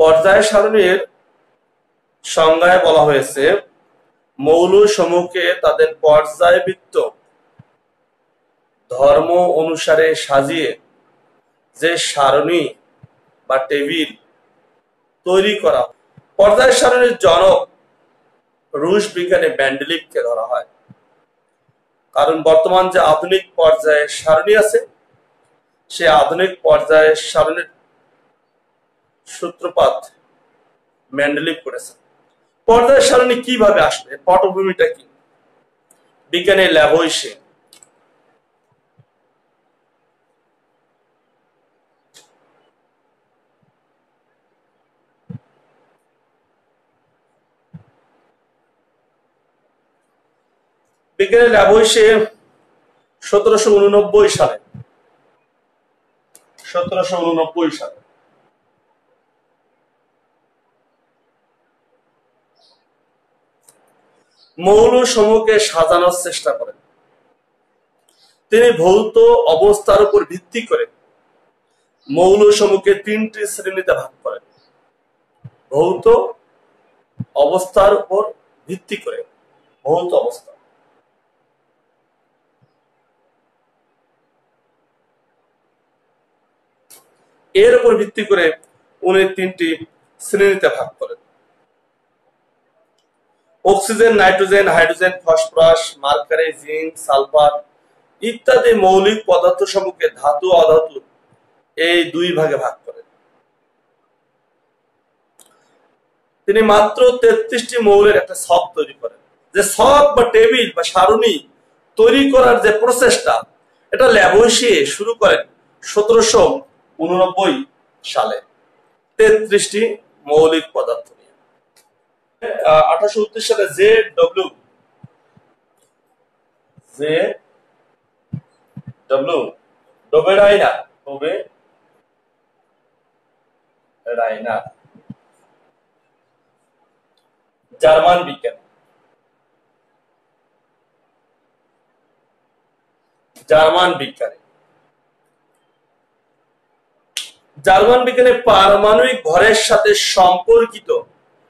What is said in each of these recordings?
পর্যায় সারণীর সংজ্ঞায় বলা হয়েছে মৌল সমূহকে তাদের পর্যায়বৃত্ত ধর্ম অনুসারে সাজিয়ে যে সারণী বা টেবিল তৈরি করা। পর্যায় সারণীর জনক রুশ বিজ্ঞানী মেন্ডেলিভকে ধরা হয়, কারণ বর্তমান যে আধুনিক পর্যায়ের সারণী আছে সে আধুনিক পর্যায়ের সারণীর সূত্রপাত মেন্ডেলিভ করেছে। পর্যায় সারণী কিভাবে আসবে, পটভূমিটা কি? বিজ্ঞানী ল্যাভোইসিয়ে বিজ্ঞানী ল্যাভোইসিয়ে 1789 সালে মৌল সমূহকে সাজানোর চেষ্টা করেন। তিনি ভৌত অবস্থার উপর ভিত্তি করে মৌল সমূহকে 3টি শ্রেণীতে ভাগ করেন। ভৌত অবস্থার উপর ভিত্তি করে, ভৌত অবস্থা, এর উপর ভিত্তি করে উনি 3টি শ্রেণীতে ভাগ করেন। Oxygen, nitrogen, hydrogen, phosphorus, mercury, zinc, sulphur ইত্যাদি মৌলিক পদার্থ সমূহকে ধাতু অধাতু এই 2 ভাগে ভাগ করেন। তিনি মাত্র 33টি মৌলের একটা ছক তৈরি করেন। যে ছক বা টেবিল বা সারণী তৈরি করার যে প্রসেসটা, এটা ল্যাভোইসিয়ে শুরু করেন 1789 সালে 33টি মৌলিক পদার্থ নিয়ে। 1829 সালে জে.ডব্লিউ ডোবেরাইনার জার্মান বিজ্ঞানী পারমাণবিক ভরের সাথে সম্পর্কিত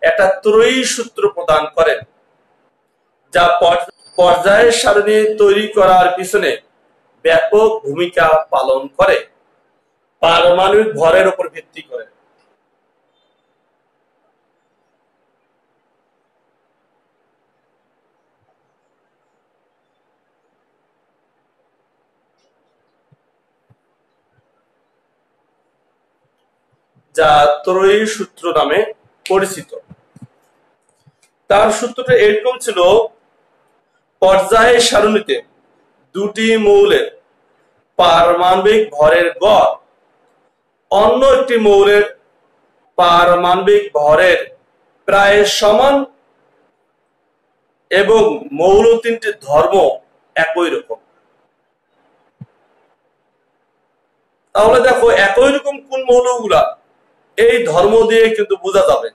একটা ত্রয়ী সূত্র প্রদান করেন, যা পর্যায় সারণী তৈরি করার পিছনে ব্যাপক ভূমিকা পালন করে। পারমাণবিক ভরের উপর ভিত্তি করে যা ত্রয়ী সূত্র নামে পরিচিত। তার সূত্রটা এরকম ছিল: পর্যায় সারণীতে 2টি মৌলের পারমাণবিক ভরের গড় অন্য একটি মৌলের পারমাণবিক ভরের প্রায় সমান এবং মৌল 3টির ধর্ম একই রকম। তাহলে দেখো একই রকম কোন মৌলগুলা, এই ধর্ম দিয়ে কিন্তু বোঝা যাবে।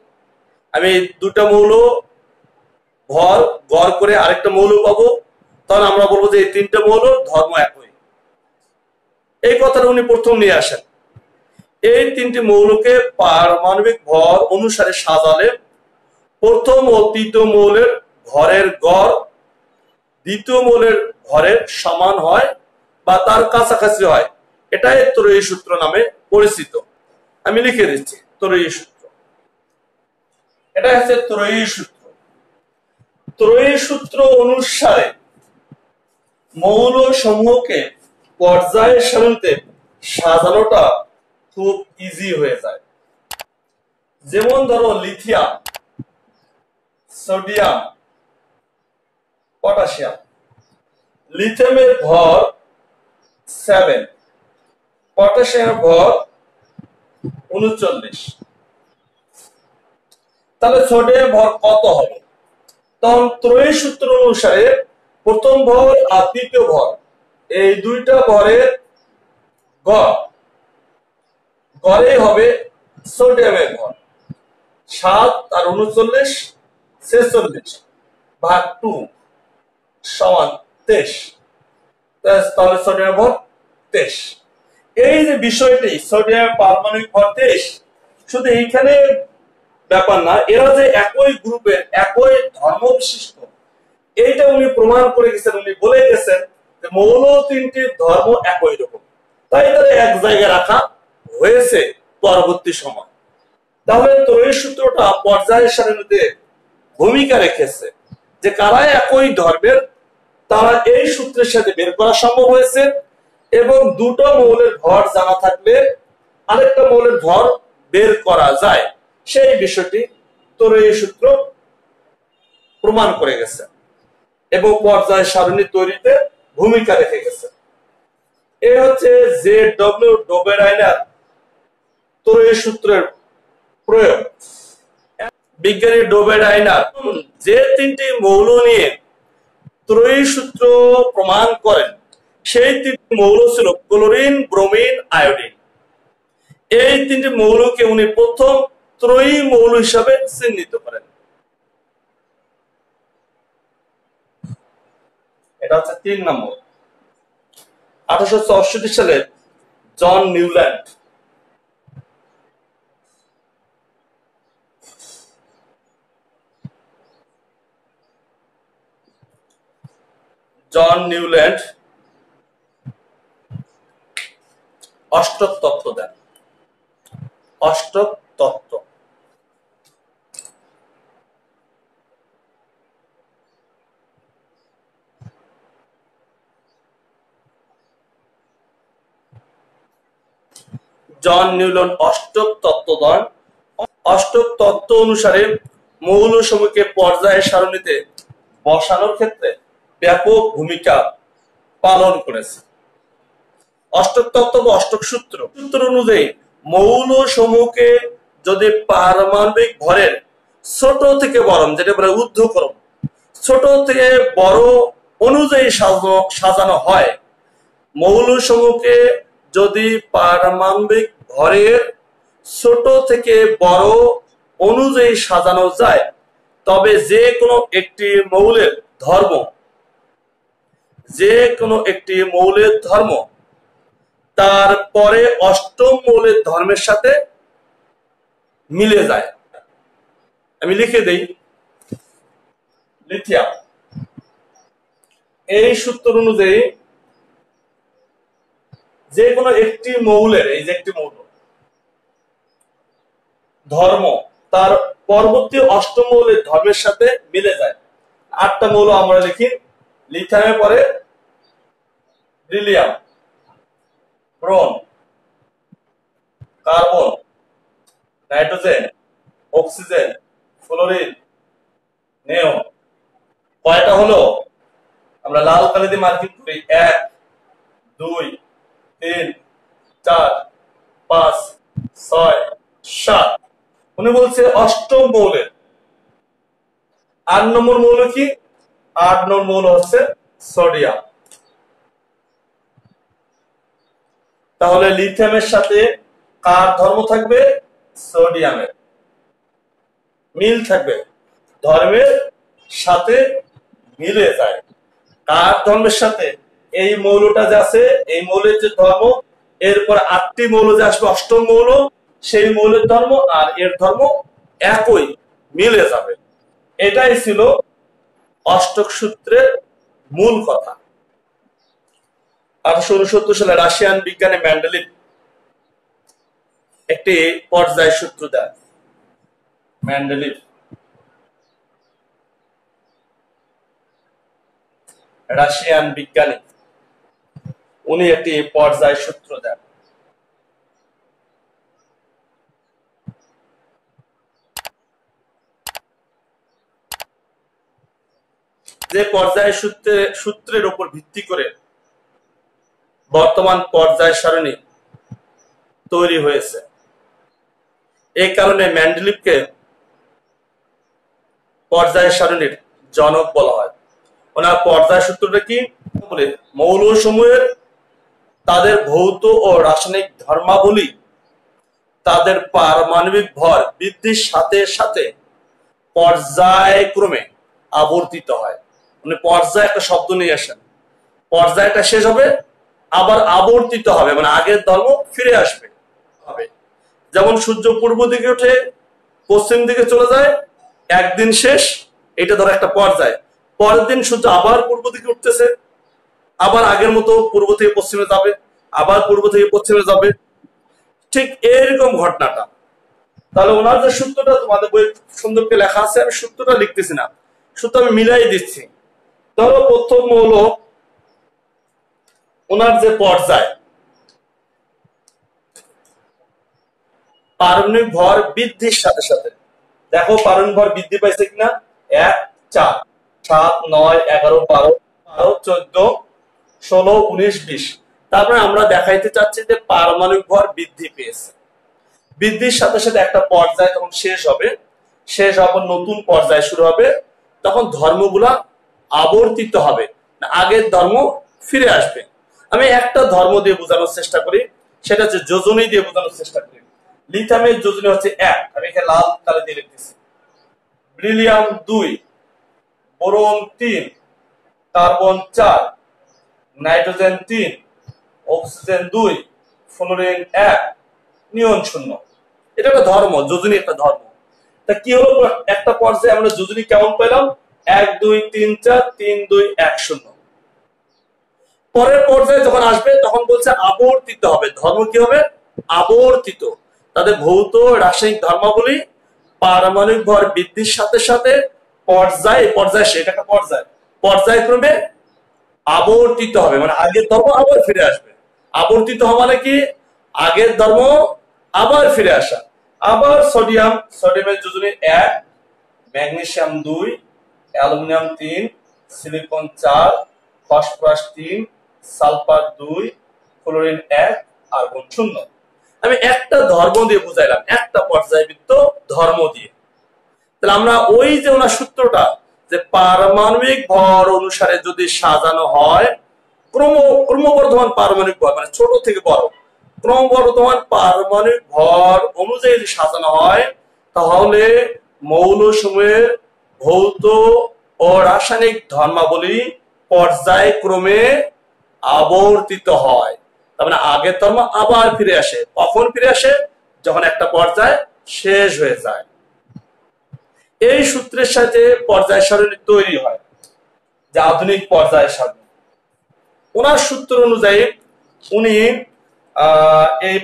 আমি 2টা মৌল ভর গড় করে আরেকটা মৌল পাবো, তখন আমরা বলবো যে এই 3টা মৌল ধর্ম একই। এই কথাটা উনি প্রথম নিয়ে আসেন। এই 3টি মৌলকে পারমাণবিক ভর অনুসারে সাজালে প্রথম ও তৃতীয় মৌলের ভরের গড় দ্বিতীয় মৌলের ভরের সমান হয় বা তার কাছাকাছি হয়। এটাই ত্রয়ী সূত্র নামে পরিচিত। আমি লিখে দিচ্ছি ত্রয়ী সূত্র। এটা হচ্ছে ত্রয়ী সূত্র। ত্রয়ী সূত্র অনুসারে মৌল সমূহকে পর্যায় সারণীতে সাজানোটা খুব ইজি হয়ে যায়। যেমন ধরো লিথিয়াম, সোডিয়াম, পটাশিয়াম। লিথিয়ামের ভর 7, পটাশিয়ামের ভর 39। তাহলে সোডিয়ামের ভর কত হবে? তখন ত্রয়ী সূত্র অনুসারে প্রথম ভর আর দ্বিতীয় ভর এই 2টা ভরের গড়ে হবে সোডিয়ামের ভর 7 আর 39 46 ভাগ 2 সমান 23। তাহলে সোডিয়ামের ভর 23। এই যে বিষয়টি সোডিয়ামের পারমাণবিক ভর 23, শুধু এইখানে ব্যাপার না, এরা যে একই গ্রুপের একই ধর্ম বিশিষ্ট এইটা উনি প্রমাণ করে গেছেন। উনি বলে গেছেন যে মৌল তিনটি ধর্ম একই রকম, তাই তাদের এক জায়গায় রাখা হয়েছে পরবর্তী সময়। তাহলে ত্রয়ী সূত্রটা পর্যায় সারণীতে ভূমিকা রেখেছে যে কারা একই ধর্মের তারা এই সূত্রের সাথে বের করা সম্ভব হয়েছে, এবং দুটো মৌলের ভর জানা থাকলে আরেকটা মৌলের ভর বের করা যায়, সেই বিষয়টি ত্রয়ী সূত্র প্রমাণ করে গেছে এবং পর্যায় সারণী তৈরিতে ভূমিকা রেখে গেছে। এই হচ্ছে জে ডব্লিউ ডোবেরাইনার ত্রয়ী সূত্রের প্রয়োগ। বিজ্ঞানী ডোবেরাইনার যে তিনটি মৌল নিয়ে ত্রয়ী সূত্র প্রমাণ করেন সেই তিনটি মৌল ছিল ক্লোরিন, ব্রোমিন, আয়োডিন। এই তিনটি মৌলকে উনি প্রথম ত্রয়ী মৌল হিসাবে চিহ্নিত করেন। এটা হচ্ছে 3 নম্বর। 1864 সালে জন নিউল্যান্ড অষ্টক তত্ত্ব দেন। অষ্টক তত্ত্ব জন নিউল্যান্ড অষ্টক তত্ত্ব দেন। অষ্টক তত্ত্ব অনুসারে মৌল সমূহকে পর্যায় সারণীতে বসানোর ক্ষেত্রে ব্যাপক ভূমিকা পালন করেছে। অষ্টক তত্ত্ব বা অষ্টক সূত্র অনুযায়ী মৌল সমূহকে যদি পারমাণবিক ভরের ছোট থেকে বড়, যেটা বলে ঊর্ধ্বক্রম, ছোট থেকে বড় অনুযায়ী সাজানো হয়, মৌল সমূহকে যদি পারমাণবিক ভরের ছোট থেকে বড় অনুযায়ী সাজানো যায়, তবে যে কোনো একটি মৌলের ধর্ম তারপরে অষ্টম মৌলের ধর্মের সাথে মিলে যায়। আমি লিখে দেই, লিথিয়াম। এই সূত্র অনুযায়ী যে কোনো একটি মৌলের, এই যে একটি মৌল ধর্ম তার পরবর্তী অষ্টম মৌলের ধর্মের সাথে মিলে যায়। 8টা মৌল আমরা লিখি। লিথিয়ামের পরে beryllium, boron, carbon, nitrogen, oxygen, fluorine, neon. কয়টা হলো? আমরা লাল কালি দিয়ে মার্কিং করি। 1 2 3 4 5 6 7। উনি বলছে অষ্টম মৌলের 8 নম্বর মৌল কি? 8 নম্বর মৌল হচ্ছে সোডিয়াম। তাহলে লিথিয়ামের সাথে কার ধর্ম থাকবে? সোডিয়ামের। মিল থাকবে, ধর্মের সাথে মিলে যায়। কার ধর্মের সাথে? এই মৌলটা যে আছে, এই মৌলের যে ধর্ম, এরপর 8টি মৌল যে আসবে, অষ্টম মৌল, সেই মৌলের ধর্ম আর এর ধর্ম একই, মিলে যাবে। এটাই ছিল অষ্টক সূত্রের মূল কথা। 1869 সালে রাশিয়ান বিজ্ঞানী মেন্ডেলিভ একটি পর্যায় সূত্র দেন। মেন্ডেলিভ রাশিয়ান বিজ্ঞানী, উনি একটি পর্যায় সূত্র দেন। যে পর্যায় সূত্রের উপর ভিত্তি করে বর্তমান পর্যায় সারণী তৈরি হয়েছে। এই কারণে মেন্ডেলিভকে পর্যায় সারণীর জনক বলা হয়। ওনার পর্যায় সূত্রটা কি? মৌল সমূহের তাদের ভৌত ও রাসায়নিক ধর্মাবলী তাদের পারমাণবিক ভর বৃদ্ধির সাথে সাথে পর্যায়ক্রমে আবর্তিত হয়। মানে পর্যায় একটা শব্দ নিয়ে আসেন, পর্যায়টা শেষ হবে, আবার আবর্তিত হবে, মানে আগের ধর্ম ফিরে আসবে। যেমন সূর্য পূর্ব দিকে ওঠে, পশ্চিম দিকে চলে যায়, একদিন শেষ, এটা ধরো একটা পর্যায়। পরের দিন সূর্য আবার পূর্ব দিকে উঠতেছে, আবার আগের মতো পূর্ব থেকে পশ্চিমে যাবে, আবার পূর্ব থেকে পশ্চিমে যাবে, ঠিক এরকম ঘটনাটা। তাহলে ওনার যে সূত্রটা তোমাদের বই সুন্দর করে লেখা আছে, আমি সূত্রটা লিখতেছি না, সূত্র আমি মিলাই দিচ্ছি। ধরো প্রথম হলো ওনার যে পর্যায়, পারমাণবিক ভর বৃদ্ধির সাথে সাথে, দেখো পারমাণবিক ভর বৃদ্ধি পাইছে কিনা, 1 4 7 9 11 12 13 14 16 19 20। তারপরে আমরা দেখাইতে চাচ্ছি যে পারমাণবিক ভর বৃদ্ধি পেয়েছে। বৃদ্ধির সাথে সাথে একটা পর্যায় তখন শেষ হবে, শেষ হওয়ার নতুন পর্যায় শুরু হবে, তখন ধর্মগুলা আবর্তিত হবে, আগের ধর্ম ফিরে আসবে। আমি একটা ধর্ম দিয়ে বোঝানোর চেষ্টা করি, সেটা হচ্ছে যোজনী দিয়ে বোঝানোর চেষ্টা করি। লিথিয়ামের যোজনী হচ্ছে 1, আমি এখানে লাল কালি দিয়ে লিখতেছি। Beryllium 2, boron 3, carbon 4, nitrogen 3, oxygen 2, fluorine 1, নিয়ন 0। এটা একটা ধর্ম, যোজনী একটা ধর্ম। তা কি হলো, একটা পর্যায়ে আমরা যোজনী কেমন পেলাম, 1 2 3 4 3 2 1 0। পরের পর্যায়ে যখন আসবে তখন বলছে আবর্তিত হবে, ধর্ম কি হবে, আবর্তিত। তাদের ভৌত রাসায়নিক ধর্মাবলী পারমাণবিক ভর বৃদ্ধির সাথে সাথে পর্যায় সেটা একটা পর্যায়ক্রমে আবর্তিত হবে, মানে আগের ধর্ম আবার ফিরে আসবে। আবর্তিত হওয়া মানে কি, আগের ধর্ম আবার ফিরে আসা। আবার সোডিয়ামের যোজনী 1, magnesium 2, aluminium 3, silicon 4, phosphorus 3, sulphur 2, chlorine 1, argon 0। আমি একটা ধর্ম দিয়ে বুঝাইলাম, একটা পর্যায়বৃত্ত ধর্ম দিয়ে। তাহলে আমরা ওই যে ওনার সূত্রটা, যে পারমাণবিক ভর অনুসারে যদি সাজানো হয়, ক্রমবর্ধমান পারমাণবিক ভর মানে ছোট থেকে বড়, ক্রমবর্ধমান পারমাণবিক ভর অনুযায়ী যদি সাজানো হয়, তাহলে মৌলসমূহের ভৌত ও রাসায়নিক ধর্মাবলী পর্যায়ক্রমে আবর্তিত হয়। তার মানে আগের ধর্ম আবার ফিরে আসে। কখন ফিরে আসে, যখন একটা পর্যায় শেষ হয়ে যায়। এই সূত্রের সাথে পর্যায় সারণী তৈরি হয়, যে আধুনিক পর্যায় সারণী। ওনার সূত্র অনুযায়ী উনি এই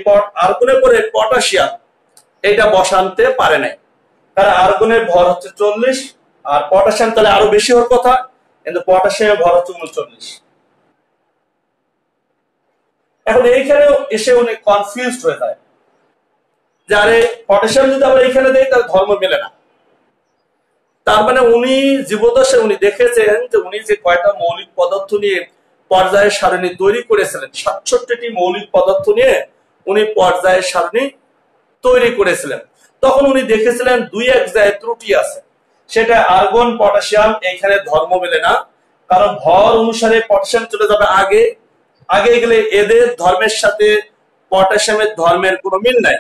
আর্গনের পরে পটাশিয়াম এটা বসানতে পারে নাই, কারণ আর্গনের ভর হচ্ছে 40 আর পটাশিয়াম তাহলে আরো বেশি হওয়ার কথা, কিন্তু পটাশিয়ামের ভর হচ্ছে 39। এখন এইখানেও এসে উনি কনফিউজড হয়ে যায়, যে আরে পটাশিয়াম যদি আমরা এইখানে দেই তাহলে ধর্ম মেলে না। তার মানে উনি জীবদশায় উনি দেখেছেন যে উনি যে কয়টা মৌলিক পদার্থ নিয়ে পর্যায় সারণী তৈরি করেছিলেন, 67টি মৌলিক পদার্থ নিয়ে উনি পর্যায় সারণী তৈরি করেছিলেন। তখন উনি দেখেছিলেন 2-1 জায়গায় ত্রুটি আছে, সেটা আর্গন পটাশিয়াম এইখানে ধর্ম মেলে না, কারণ ভর অনুসারে পটাশিয়াম চলে যাবে আগে গেলে এদের ধর্মের সাথে পটাশিয়ামের ধর্মের কোনো মিল নাই।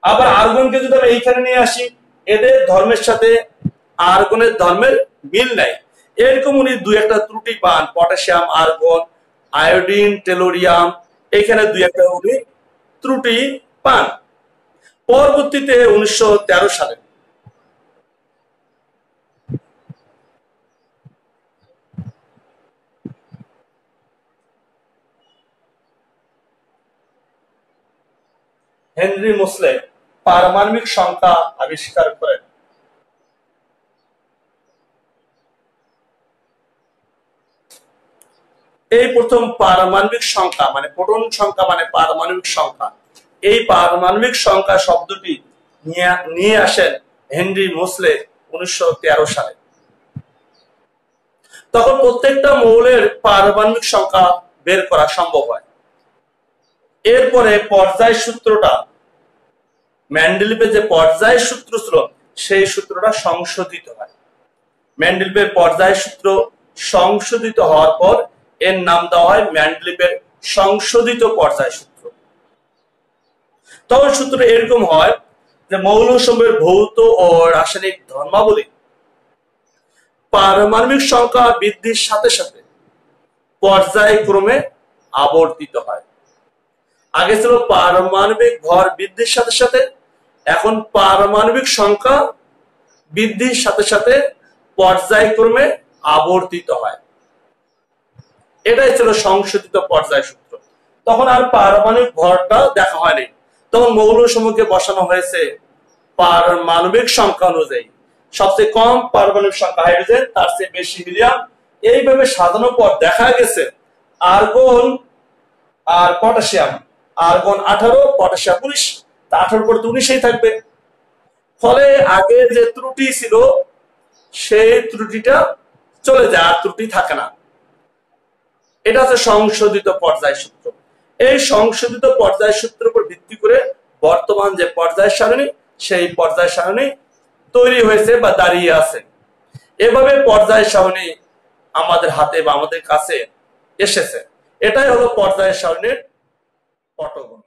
আবার আর্গনকে যদি আমরা এইখানে নিয়ে আসি, এদের ধর্মের সাথে আর্গনের ধর্মের মিল নাই। এরকম উনি 2-1টা ত্রুটি পান, পটাশিয়াম, আর্গন, আয়োডিন, টেলোরিয়াম, এখানে 2-1টা উনি ত্রুটি পান। পরবর্তীতে 1913 সালে হেনরি মোসলে পারমাণবিক সংখ্যা আবিষ্কার করেন। এই প্রথম পারমাণবিক সংখ্যা মানে প্রোটন সংখ্যা মানে পারমাণবিক সংখ্যা, এই পারমাণবিক সংখ্যা শব্দটি নিয়ে আসেন হেনরি মোসলে 1913 সালে। তখন প্রত্যেকটা মৌলের পারমাণবিক সংখ্যা বের করা সম্ভব হয়। এরপরে পর্যায় সূত্রটা, মেন্ডেলিভের যে পর্যায় সূত্র ছিল সেই সূত্রটা সংশোধিত হয়। মেন্ডেলিভের পর্যায় সূত্র সংশোধিত হওয়ার পর এর নাম দেওয়া হয় মেন্ডেলিভের সংশোধিত পর্যায় সূত্র। তখন সূত্র এরকম হয় যে মৌলসমূহের ভৌত ও রাসায়নিক ধর্মাবলী পারমাণবিক সংখ্যা বৃদ্ধির সাথে সাথে পর্যায়ক্রমে আবর্তিত হয়। আগে ছিল পারমাণবিক ভর বৃদ্ধির সাথে সাথে, এখন পারমাণবিক সংখ্যা বৃদ্ধির সাথে সাথে পর্যায়ক্রমে আবর্তিত হয়। এটাই ছিল সংশোধিত পর্যায় সূত্র। তখন আর পারমাণবিক ভরটা দেখা হয়নি, তখন মৌল সমূহকে বসানো হয়েছে পারমাণবিক সংখ্যা অনুযায়ী। সবচেয়ে কম পারমাণবিক সংখ্যা হাইড্রোজেন, তার চেয়ে বেশি হিলিয়াম। এইভাবে সাজানোর পর দেখা গেছে আর্গন আর পটাশিয়াম, আর্গন 18, পটাশিয়াম 19, 18 পরে 19 থাকবে। ফলে আগে যে ত্রুটি ছিল সেই ত্রুটিটা চলে যায়, আর ত্রুটি থাকে না। এটা হচ্ছে সংশোধিত পর্যায় সূত্র। এই সংশোধিত পর্যায় সূত্রের উপর ভিত্তি করে বর্তমান যে পর্যায় সারণী, সেই পর্যায় সারণী তৈরি হয়েছে বা দাঁড়িয়ে আছে। এভাবে পর্যায় সারণী আমাদের হাতে বা আমাদের কাছে এসেছে। এটাই হলো পর্যায় সারণীর পটভূমি।